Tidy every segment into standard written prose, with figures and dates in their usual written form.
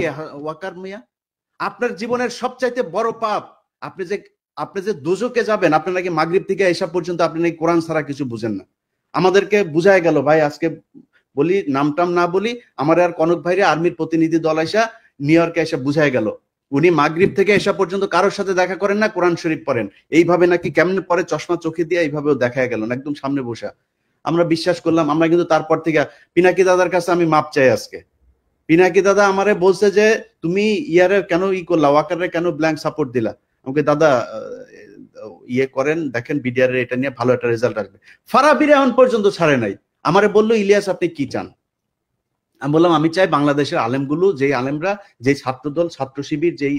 নাকি ওয়াকার মিয়া? আপনার জীবনের সবচাইতে বড় পাপ, আপনি যে দোজকে যাবেন, আপনি নাকি মাগরিব থেকে এসা পর্যন্ত আপনি নাকি কোরআন ছাড়া কিছু বুঝেন না। আমাদেরকে বুঝায় গেল ভাই, আজকে বলি নামটাম না বলি, আমার আর কনক ভাইরে আর্মির প্রতিনিধি দল আইসা নিউ ইয়র্কে এসে বুঝায় গেল উনি মাগরিব থেকে এসা পর্যন্ত কারোর সাথে দেখা করেন না, কোরআন শরীফ পড়েন। এইভাবে নাকি কেমনে পরে চশমা চোখে দিয়ে এইভাবেও দেখা গেল না, একদম সামনে বসা। আমরা বিশ্বাস করলাম। আমরা কিন্তু তারপর থেকে পিনাকি দাদার কাছে আমি মাপ চাই আজকে। পিনাকি দাদা আমারে বলছে যে তুমি ইয়ারে কেন করলা, ওয়াকারে কেন ব্ল্যাঙ্ক সাপোর্ট দিলা। আমাকে দাদা ইয়ে করেন, দেখেন বিডিআর এর এটা নিয়ে ভালো একটা রেজাল্ট আসবে। ফারাবির এখন পর্যন্ত ছাড়ে নাই। আমারে বললো ইলিয়াস আপনি কি চান? আমি বললাম আমি চাই বাংলাদেশের আলেমগুলো, যেই আলেমরা, যেই ছাত্রদল, ছাত্র শিবির, যেই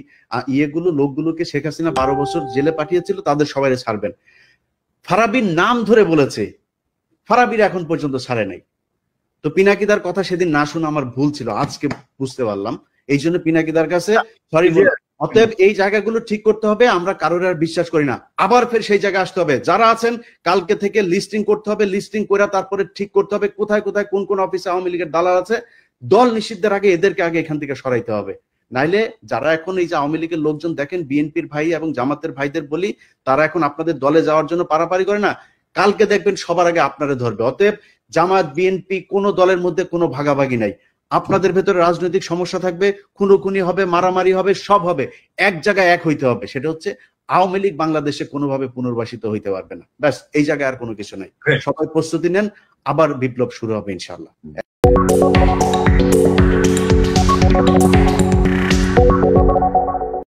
লোকগুলোকে শেখ হাসিনা 12 বছর জেলে পাঠিয়েছিল তাদের সবাই ছাড়বেন। ফারাবির নাম ধরে বলেছে, ফারাবির এখন পর্যন্ত ছাড়ে নাই। তো পিনাকিদার কথা সেদিন না শুনে আমার ভুল ছিল, আজকে বুঝতে পারলাম। এই জন্য পিনাকিদার কাছে সরি বল। অতএব এই জায়গাগুলো ঠিক করতে হবে। আমরা কারোর আর বিশ্বাস করি না, আবার ফের সেই জায়গায় আসতে হবে। যারা আছেন কালকে থেকে লিস্টিং করতে হবে, লিস্টিং করে তারপরে ঠিক করতে হবে কোথায় কোথায় কোন কোন অফিসে আওয়ামী লীগের দালাল আছে। দল নিষিদ্ধের আগে এদেরকে আগে এখান থেকে সরাইতে হবে। নাইলে যারা এখন এই যে আওয়ামী লীগের লোকজন দেখেন, বিএনপির ভাই এবং জামাতের ভাইদের বলি, তারা এখন আপনাদের দলে যাওয়ার জন্য পারাপারি করে না, কালকে দেখবেন সবার আগে আপনারা ধরবে। অতএব জামাত বিএনপি কোন দলের মধ্যে কোনো ভাগাভাগি নাই। আপনাদের ভেতরে রাজনৈতিক সমস্যা থাকবে, খুনোখুনি হবে, মারামারি হবে, সব হবে, এক জায়গায় এক হইতে হবে। সেটা হচ্ছে আওয়ামী লীগ বাংলাদেশে কোনোভাবে পুনর্বাসিত হইতে পারবে না। ব্যাস, এই জায়গায় আর কোনো কিছু নাই। সবাই প্রস্তুতি নেন, আবার বিপ্লব শুরু হবে ইনশাআল্লাহ।